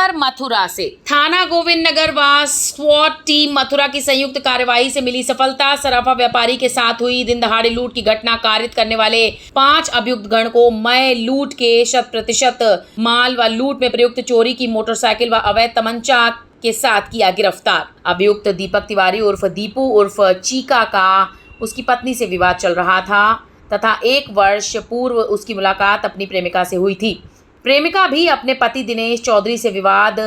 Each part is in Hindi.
खबर मथुरा से। थाना गोविंद नगर व स्वॉट टीम मथुरा की संयुक्त कार्यवाही से मिली सफलता। सराफा व्यापारी के साथ हुई दिन दहाड़े लूट की घटना कारित करने वाले 5 अभियुक्त गण को मय लूट के 100% माल व लूट में प्रयुक्त चोरी की मोटरसाइकिल व अवैध तमंचा के साथ किया गिरफ्तार। अभियुक्त दीपक तिवारी उर्फ दीपू उर्फ चीका का उसकी पत्नी से विवाद चल रहा था तथा 1 वर्ष पूर्व उसकी मुलाकात अपनी प्रेमिका से हुई थी। प्रेमिका भी अपने पति दिनेश चौधरी से विवाद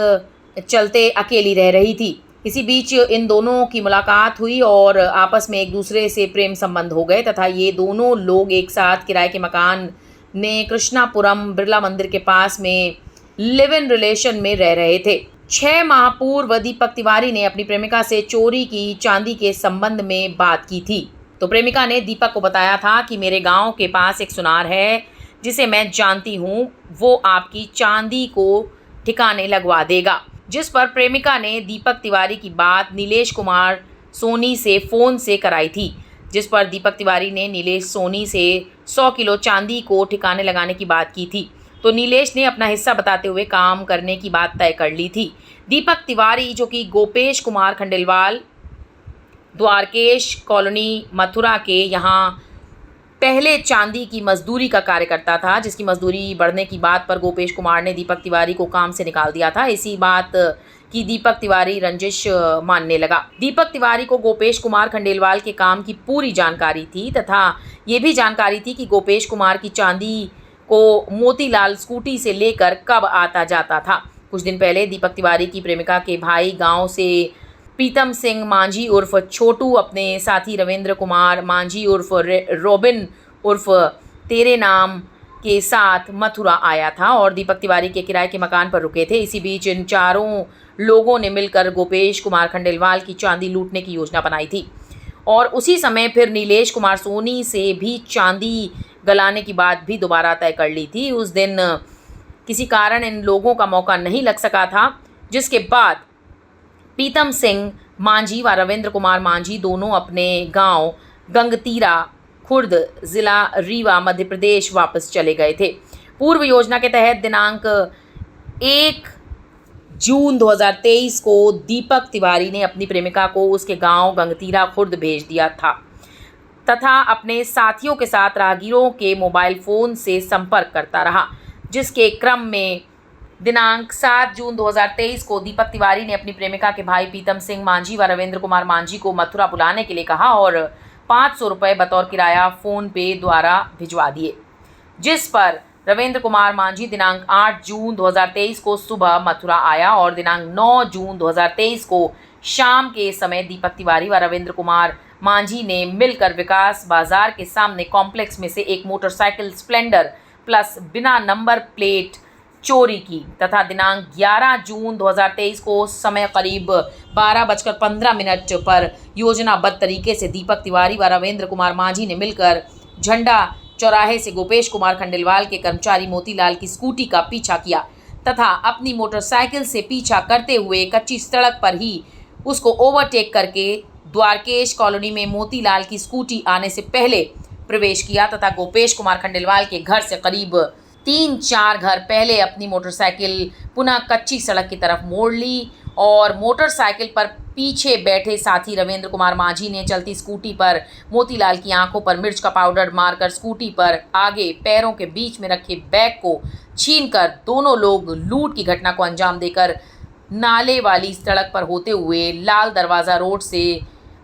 चलते अकेली रह रही थी। इसी बीच इन दोनों की मुलाकात हुई और आपस में एक दूसरे से प्रेम संबंध हो गए तथा ये दोनों लोग एक साथ किराए के मकान में कृष्णापुरम बिरला मंदिर के पास में लिव इन रिलेशन में रह रहे थे। 6 माह पूर्व दीपक तिवारी ने अपनी प्रेमिका से चोरी की चांदी के संबंध में बात की थी। तो प्रेमिका ने दीपक को बताया था कि मेरे गांव के पास एक सुनार है जिसे मैं जानती हूँ, वो आपकी चांदी को ठिकाने लगवा देगा। जिस पर प्रेमिका ने दीपक तिवारी की बात नीलेश कुमार सोनी से फ़ोन से कराई थी, जिस पर दीपक तिवारी ने नीलेश सोनी से 100 किलो चांदी को ठिकाने लगाने की बात की थी। तो नीलेश ने अपना हिस्सा बताते हुए काम करने की बात तय कर ली थी। दीपक तिवारी जो कि गोपेश कुमार खंडेलवाल द्वारकेश कॉलोनी मथुरा के यहाँ पहले चांदी की मजदूरी का कार्य करता था, जिसकी मजदूरी बढ़ने की बात पर गोपेश कुमार ने दीपक तिवारी को काम से निकाल दिया था। इसी बात की दीपक तिवारी रंजिश मानने लगा। दीपक तिवारी को गोपेश कुमार खंडेलवाल के काम की पूरी जानकारी थी तथा ये भी जानकारी थी कि गोपेश कुमार की चांदी को मोतीलाल स्कूटी से लेकर कब आता जाता था। कुछ दिन पहले दीपक तिवारी की प्रेमिका के भाई गांव से प्रीतम सिंह मांझी उर्फ छोटू अपने साथी रविंद्र कुमार मांझी उर्फ रोबिन उर्फ तेरे नाम के साथ मथुरा आया था और दीपक तिवारी के किराए के मकान पर रुके थे। इसी बीच इन चारों लोगों ने मिलकर गोपेश कुमार खंडेलवाल की चांदी लूटने की योजना बनाई थी और उसी समय फिर नीलेश कुमार सोनी से भी चांदी गलाने की बात भी दोबारा तय कर ली थी। उस दिन किसी कारण इन लोगों का मौका नहीं लग सका था, जिसके बाद प्रीतम सिंह मांझी व रविंद्र कुमार मांझी दोनों अपने गांव गंगतीरा खुर्द ज़िला रीवा मध्य प्रदेश वापस चले गए थे। पूर्व योजना के तहत दिनांक 1 जून 2023 को दीपक तिवारी ने अपनी प्रेमिका को उसके गांव गंगतीरा खुर्द भेज दिया था तथा अपने साथियों के साथ राहगीरों के मोबाइल फ़ोन से संपर्क करता रहा, जिसके क्रम में दिनांक 7 जून 2023 को दीपक तिवारी ने अपनी प्रेमिका के भाई प्रीतम सिंह मांझी व रविंद्र कुमार मांझी को मथुरा बुलाने के लिए कहा और 500 रुपये बतौर किराया फ़ोन पे द्वारा भिजवा दिए, जिस पर रविंद्र कुमार मांझी दिनांक 8 जून 2023 को सुबह मथुरा आया और दिनांक 9 जून 2023 को शाम के समय दीपक तिवारी व रविंद्र कुमार मांझी ने मिलकर विकास बाजार के सामने कॉम्प्लेक्स में से एक मोटरसाइकिल स्प्लेंडर प्लस बिना नंबर प्लेट चोरी की तथा दिनांक 11 जून 2023 को समय करीब 12:15 पर योजनाबद्ध तरीके से दीपक तिवारी व रविंद्र कुमार मांझी ने मिलकर झंडा चौराहे से गोपेश कुमार खंडेलवाल के कर्मचारी मोतीलाल की स्कूटी का पीछा किया तथा अपनी मोटरसाइकिल से पीछा करते हुए कच्ची सड़क पर ही उसको ओवरटेक करके द्वारकेश कॉलोनी में मोतीलाल की स्कूटी आने से पहले प्रवेश किया तथा गोपेश कुमार खंडेलवाल के घर से करीब 3-4 घर पहले अपनी मोटरसाइकिल पुनः कच्ची सड़क की तरफ मोड़ ली और मोटरसाइकिल पर पीछे बैठे साथी रविंद्र कुमार मांझी ने चलती स्कूटी पर मोतीलाल की आंखों पर मिर्च का पाउडर मारकर स्कूटी पर आगे पैरों के बीच में रखे बैग को छीनकर दोनों लोग लूट की घटना को अंजाम देकर नाले वाली सड़क पर होते हुए लाल दरवाज़ा रोड से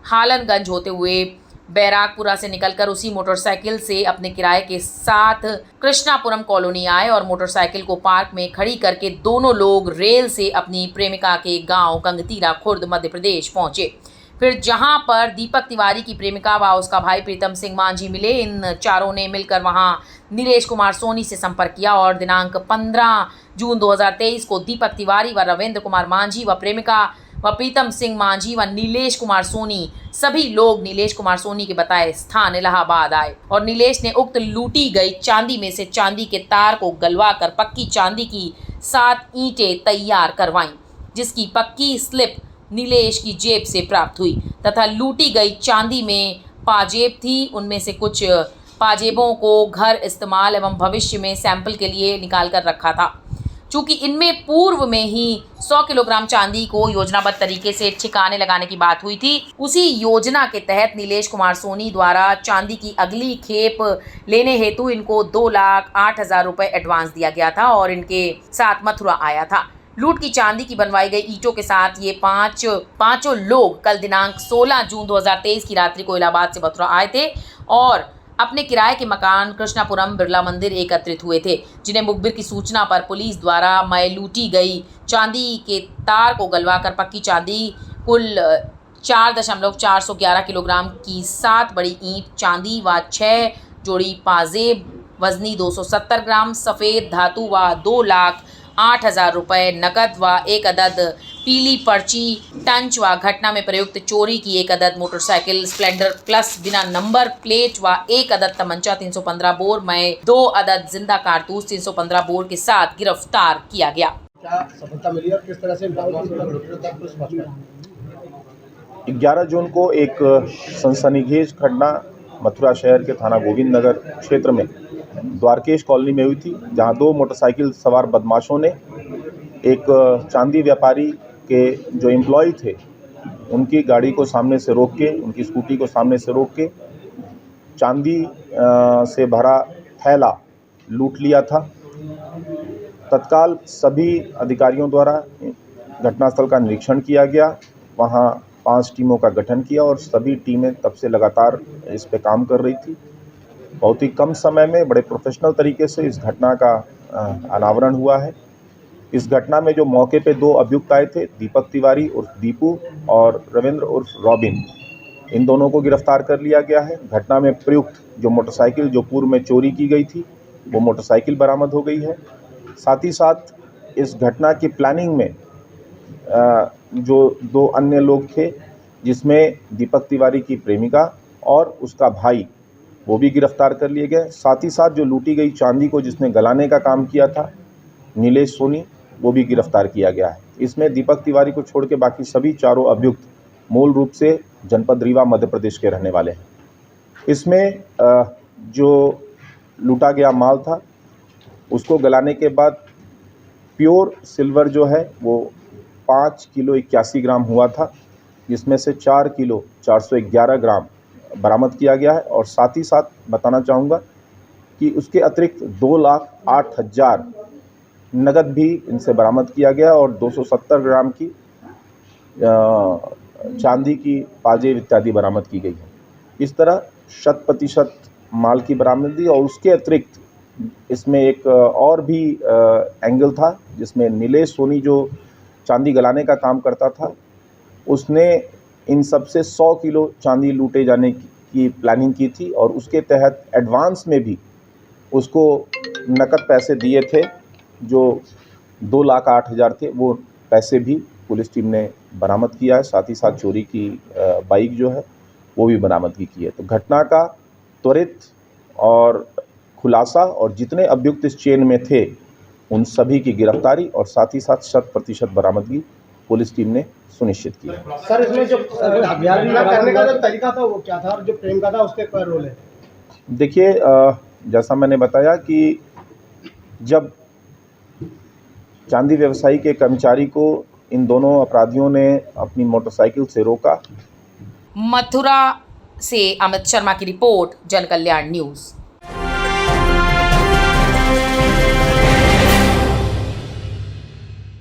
हालनगंज होते हुए बैराकपुरा से निकलकर उसी मोटरसाइकिल से अपने किराए के साथ कृष्णापुरम कॉलोनी आए और मोटरसाइकिल को पार्क में खड़ी करके दोनों लोग रेल से अपनी प्रेमिका के गांव गंगतीरा खुर्द मध्य प्रदेश पहुंचे। फिर जहां पर दीपक तिवारी की प्रेमिका व उसका भाई प्रीतम सिंह मांझी मिले, इन चारों ने मिलकर वहां नीलेश कुमार सोनी से संपर्क किया और दिनांक 15 जून 2023 को दीपक तिवारी व रविंद्र कुमार मांझी व प्रेमिका व प्रीतम सिंह मांझी व नीलेश कुमार सोनी सभी लोग नीलेश कुमार सोनी के बताए स्थान इलाहाबाद आए और नीलेश ने उक्त लूटी गई चांदी में से चांदी के तार को गलवा कर पक्की चांदी की 7 ईंटें तैयार करवाईं, जिसकी पक्की स्लिप नीलेश की जेब से प्राप्त हुई तथा लूटी गई चांदी में पाजेब थी। उनमें से कुछ पाजेबों को घर इस्तेमाल एवं भविष्य में सैंपल के लिए निकाल कर रखा था। चूंकि इनमें पूर्व में ही 100 किलोग्राम चांदी को योजनाबद्ध तरीके से ठिकाने लगाने की बात हुई थी। उसी योजना के तहत नीलेश कुमार सोनी द्वारा चांदी की अगली खेप लेने हेतु इनको 2,08,000 रुपए एडवांस दिया गया था और इनके साथ मथुरा आया था। लूट की चांदी की बनवाई गई ईंटों के साथ ये पांचों लोग कल दिनांक 16 जून 2023 की रात्रि को इलाहाबाद से मथुरा आए थे और अपने किराए के मकान कृष्णापुरम बिरला मंदिर एकत्रित हुए थे, जिन्हें मुखबिर की सूचना पर पुलिस द्वारा मय लूटी गई चांदी के तार को गलवाकर पक्की चांदी कुल 4.411 किलोग्राम की 7 बड़ी ईंट चांदी व 6 जोड़ी पाजेब वजनी 270 ग्राम सफ़ेद धातु व 2,08,000 रुपये नकद व 1 अदद पीली पर्ची टंच व घटना में प्रयुक्त चोरी की 1 अदद मोटरसाइकिल स्प्लेंडर प्लस बिना नंबर प्लेट व 1 अदद तमंचा 315 बोर में 2 अदद जिंदा कारतूस 315 बोर के साथ गिरफ्तार किया गया। क्या सफलता मिली और किस तरह से 11 जून को एक सनसनीखेज घटना मथुरा शहर के थाना गोविंद नगर क्षेत्र में द्वारकेश कॉलोनी में हुई थी, जहां 2 मोटरसाइकिल सवार बदमाशों ने एक चांदी व्यापारी के जो एम्प्लॉय थे उनकी गाड़ी को सामने से रोक के, उनकी स्कूटी को सामने से रोक के चांदी से भरा थैला लूट लिया था। तत्काल सभी अधिकारियों द्वारा घटनास्थल का निरीक्षण किया गया, वहां 5 टीमों का गठन किया और सभी टीमें तब से लगातार इस पे काम कर रही थी। बहुत ही कम समय में बड़े प्रोफेशनल तरीके से इस घटना का अनावरण हुआ है। इस घटना में जो मौके पे 2 अभियुक्त आए थे, दीपक तिवारी उर्फ दीपू और रविंद्र उर्फ रॉबिन, इन दोनों को गिरफ्तार कर लिया गया है। घटना में प्रयुक्त जो मोटरसाइकिल जो पूर्व में चोरी की गई थी वो मोटरसाइकिल बरामद हो गई है। साथ ही साथ इस घटना की प्लानिंग में जो 2 अन्य लोग थे, जिसमें दीपक तिवारी की प्रेमिका और उसका भाई, वो भी गिरफ्तार कर लिए गए। साथ ही साथ जो लूटी गई चांदी को जिसने गलाने का काम किया था, नीलेश सोनी, वो भी गिरफ्तार किया गया है। इसमें दीपक तिवारी को छोड़ के बाकी सभी चारों अभियुक्त मूल रूप से जनपद रीवा मध्य प्रदेश के रहने वाले हैं। इसमें जो लूटा गया माल था उसको गलाने के बाद प्योर सिल्वर जो है वो 5 किलो 81 ग्राम हुआ था, जिसमें से 4 किलो 411 ग्राम बरामद किया गया है। और साथ ही साथ बताना चाहूँगा कि उसके अतिरिक्त 2,08,000 नगद भी इनसे बरामद किया गया और 270 ग्राम की चांदी की पाजेब इत्यादि बरामद की गई है। इस तरह 100% माल की बरामदगी और उसके अतिरिक्त इसमें एक और भी एंगल था, जिसमें नीलेश सोनी जो चांदी गलाने का काम करता था, उसने इन सब से 100 किलो चांदी लूटे जाने की प्लानिंग की थी और उसके तहत एडवांस में भी उसको नकद पैसे दिए थे जो 2,08,000 थे। वो पैसे भी पुलिस टीम ने बरामद किया है। साथ ही साथ चोरी की बाइक जो है वो भी बरामदगी की है। तो घटना का त्वरित और खुलासा और जितने अभियुक्त इस चेन में थे उन सभी की गिरफ्तारी और साथ ही साथ 100% बरामदगी पुलिस टीम ने सुनिश्चित की है। सर, इसमें जो करने का जो तरीका था वो क्या था और जो प्रेम का था उसके क्या रोल है? देखिए, जैसा मैंने बताया कि जब चांदी व्यवसायी के कर्मचारी को इन दोनों अपराधियों ने अपनी मोटरसाइकिल से रोका। मथुरा से अमित शर्मा की रिपोर्ट, जन कल्याण न्यूज़।